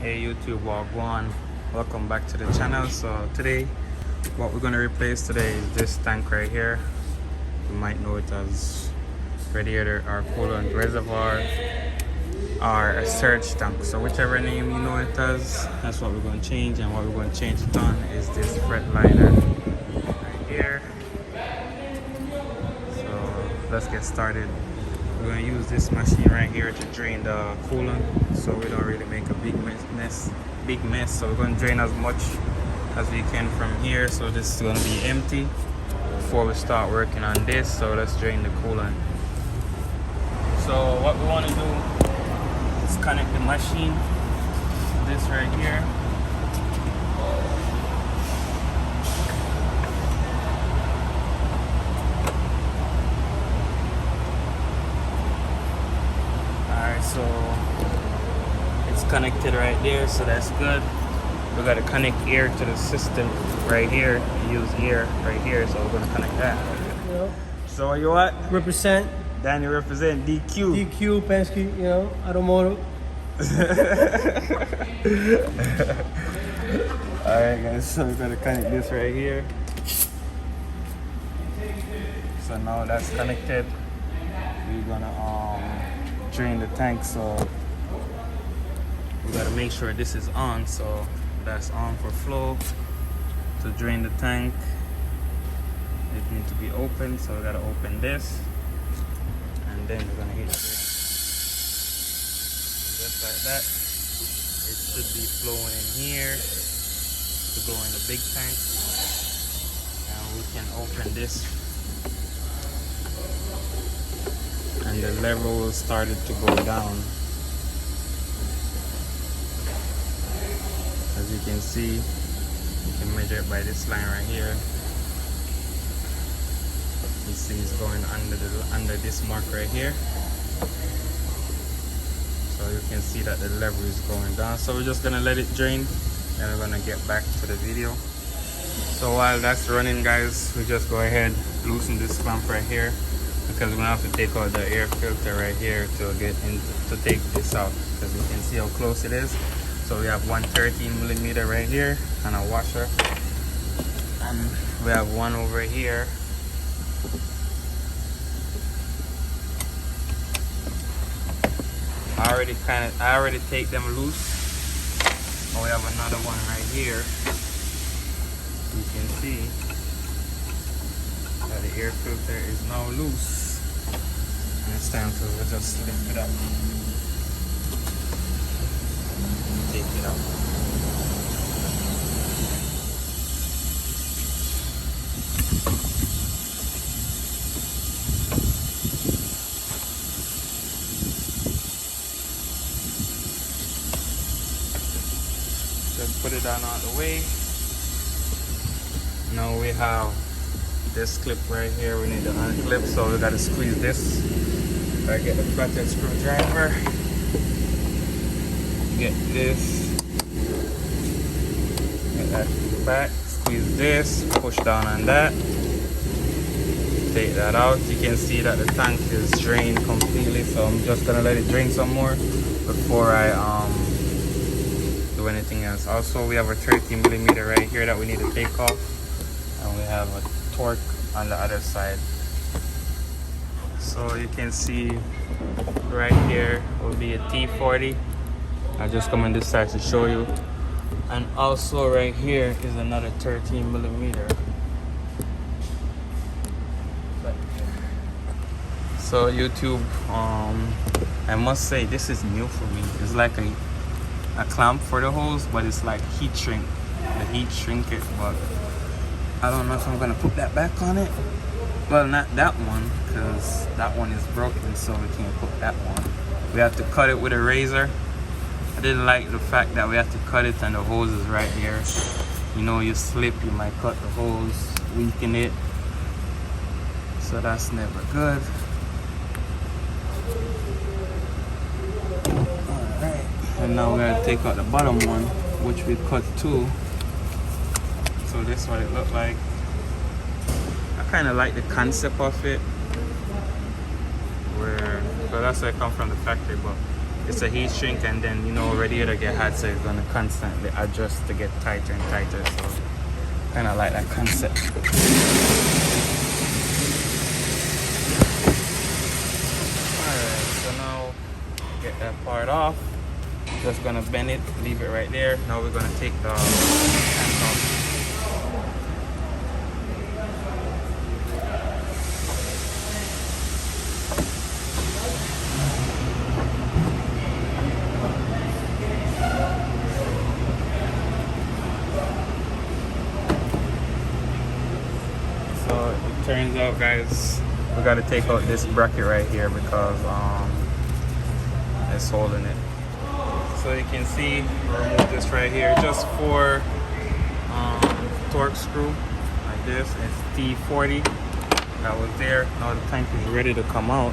Hey YouTube, Wagwan, welcome back to the channel. So today what we're going to replace today is this tank right here. You might know it as radiator or coolant reservoir or a surge tank, so whichever name you know it as, that's what we're going to change. And what we're going to change it on is this freightliner right here. So let's get started. We're going to use this machine right here to drain the coolant so we don't really make a big mess. So we're going to drain as much as we can from here. So this is going to be empty before we start working on this. So let's drain the coolant. So what we want to do is connect the machine to this right here. So it's connected right there, so that's good. We got to connect air to the system right here. Use air right here, so we're gonna connect that. You know, So you what? represent Danny represent DQ. DQ, Penske, you know, automotive. All right, guys. So we're gonna connect this right here. So now that's connected. We're gonna drain the tank, so we gotta make sure this is on. So that's on for flow. To drain the tank, it needs to be open, so we gotta open this, and then we're gonna hit drain. Just like that. It should be flowing in here to go in the big tank, and we can open this, and the level will start to go down. As you can see, you can measure it by this line right here. You see it's going under this mark right here. So you can see that the level is going down. So we're just gonna let it drain, and we're gonna get back to the video. So while that's running, guys, we just go ahead, loosen this clamp right here, because we're gonna have to take out the air filter right here to get in to take this out, because you can see how close it is. So we have one 13mm right here and a washer, and we have one over here. I already take them loose. And we have another one right here. You can see that the air filter is now loose, and it's time to just lift it up. Take it out. Just put it down out of the way. Now we have this clip right here. We need to unclip, so we gotta squeeze this. Gotta get the flathead screwdriver. Get this. Get that back. Squeeze this. Push down on that. Take that out. You can see that the tank is drained completely. So I'm just gonna let it drain some more before I do anything else. Also, we have a 13mm right here that we need to take off, and we have a torque on the other side. So you can see right here will be a T40. I'll just come on this side to show you. And also right here is another 13mm. So YouTube, I must say this is new for me. It's like a clamp for the hose, but it's like heat shrink. The heat shrink it, but I don't know if I'm gonna put that back on it. Well, not that one, because that one is broken, so we can't put that one. We have to cut it with a razor. I didn't like the fact that we have to cut it and the hose is right here. You know, you slip, you might cut the hose, weaken it. So that's never good. Alright, and now we're gonna take out the bottom one, which we cut too. So this is what it looked like. I kind of like the concept of it, where, so that's where I come from the factory, but it's a heat shrink, and then you know radiator get hot, so it's gonna constantly adjust to get tighter and tighter. So kind of like that concept. Alright, so now get that part off. Just gonna bend it, leave it right there. Now we're gonna take the tank off. So it turns out, guys, we got to take out this bracket right here because it's holding it. So you can see, remove this right here, just for torque screw like this. It's T40 that was there. Now the tank is ready to come out.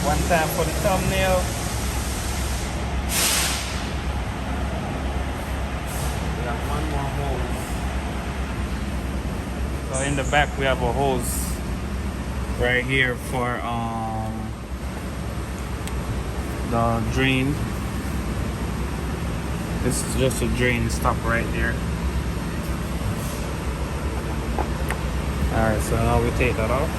One time for the thumbnail. One more hose. So in the back we have a hose right here for the drain. This is just a drain stop right there. Alright, so now we take that off.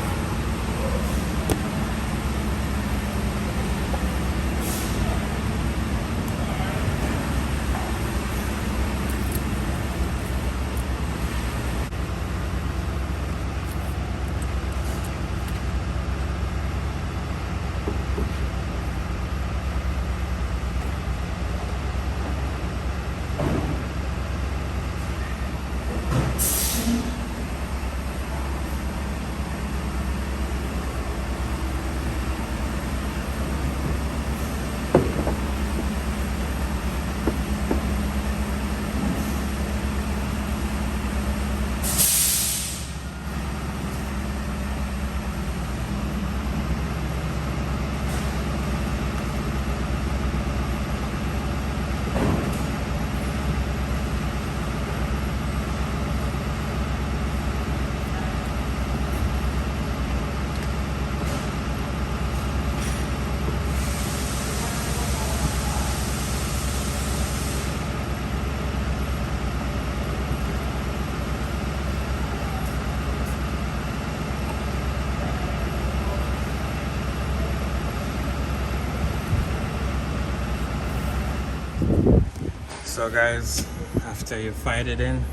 So guys, after you fight it in,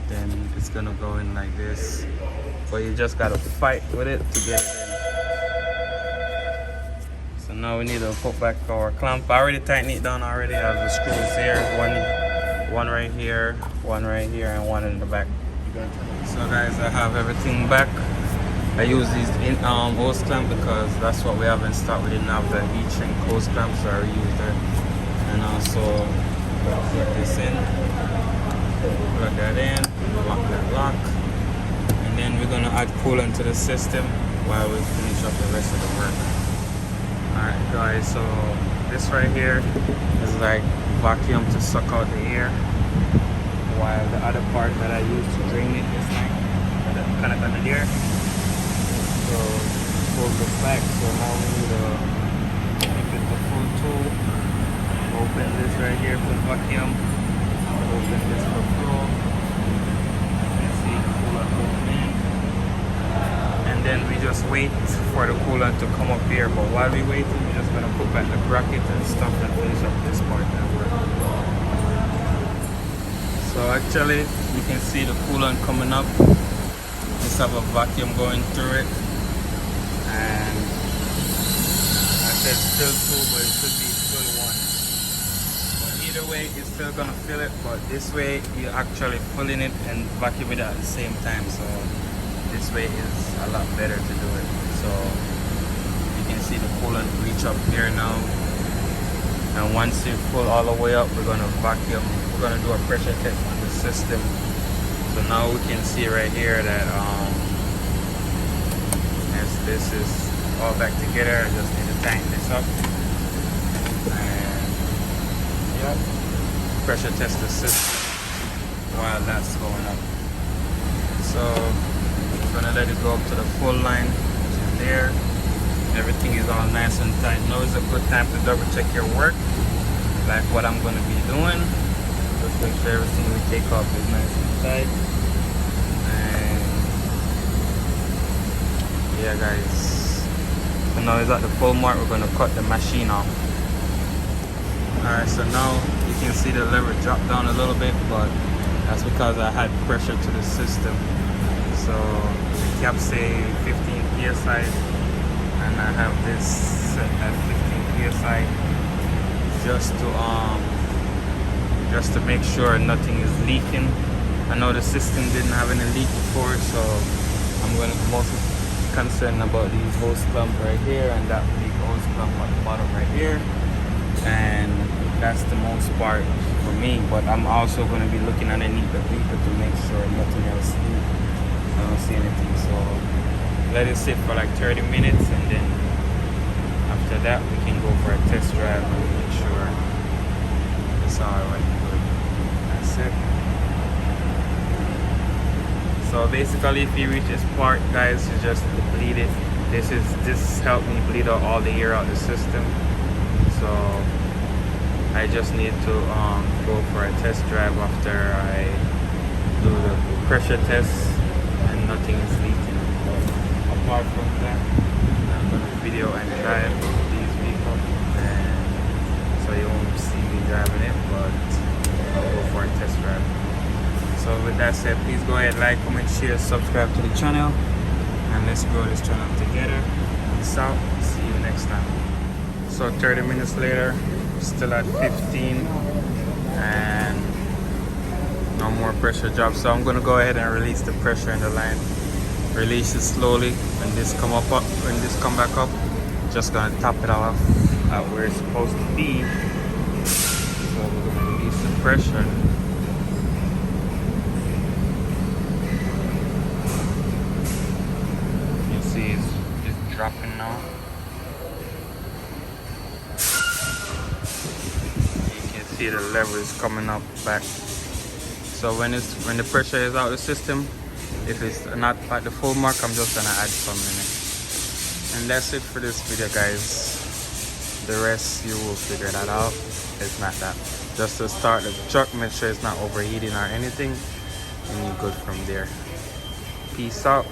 then it's gonna go in like this. But you just gotta fight with it to get it in. So now we need to put back our clamp. I already tightened it down already. I have the screws here. One right here, and one in the back. So guys, I have everything back. I use these hose clamp because that's what we have in stock. We didn't have the heat shrink hose clamp, so I reused that. And also plug this in, plug that in, lock that lock, and then we're gonna add coolant to the system while we finish up the rest of the work. Alright guys, so this right here is like vacuum to suck out the air, while the other part that I use to drain it is like kind of under there. So hold the back. So now we need to make it the full tool. Open this right here for vacuum. Open this for flow. You can see coolant opening. And then we just wait for the coolant to come up here. But while we waiting, we're just gonna put back the bracket and stuff and finish up this part that work. So actually, you can see the coolant coming up. Just have a vacuum going through it. And I said still 2, but it should be still 1. Either way, it's still gonna fill it, but this way you're actually pulling it and vacuuming it at the same time. So this way is a lot better to do it. So you can see the coolant reach up here now, and once you pull all the way up, we're gonna vacuum. We're gonna do a pressure test on the system. So now we can see right here that as this is all back together, I just need to tighten this up. Yep. Pressure test the system while that's going up. So gonna let it go up to the full line, which is there. Everything is all nice and tight. Now is a good time to double check your work, like what I'm gonna be doing. Just make sure everything we take off is nice and tight. And yeah, guys. So now it's at the full mark. We're gonna cut the machine off. Alright, so now you can see the lever drop down a little bit, but that's because I had pressure to the system. So the cap say 15 psi, and I have this set at 15 psi just to make sure nothing is leaking. I know the system didn't have any leak before, so I'm going to be mostly concerned about these hose clamp right here and that big hose clamp at the bottom right here, and that's the most part for me. But I'm also going to be looking underneath the vehicle to make sure nothing else leaks. I don't see anything, so let it sit for like 30 minutes, and then after that we can go for a test drive and make sure it's alright. That's it. So basically, if you reach this part, guys, you just bleed it. This helped me bleed out all the air out the system. So I just need to go for a test drive after I do the pressure test and nothing is leaking. But apart from that, I'm going to video and drive these vehicles, and so you won't see me driving it, but I'll go for a test drive. So with that said, please go ahead, like, comment, share, subscribe to the channel, and let's grow this channel together. Peace out. See you next time. So 30 minutes later, still at 15, and no more pressure drop. So I'm gonna go ahead and release the pressure in the line. Release it slowly. When this come back up, just gonna top it off at where it's supposed to be. So we're gonna release the pressure. You see it's dropping now. See the lever is coming up back. So when the pressure is out of the system, if it's not at the full mark, I'm just gonna add some in it. And that's it for this video, guys. The rest you will figure that out. It's not that. Just to start the truck, make sure it's not overheating or anything, and you're good from there. Peace out.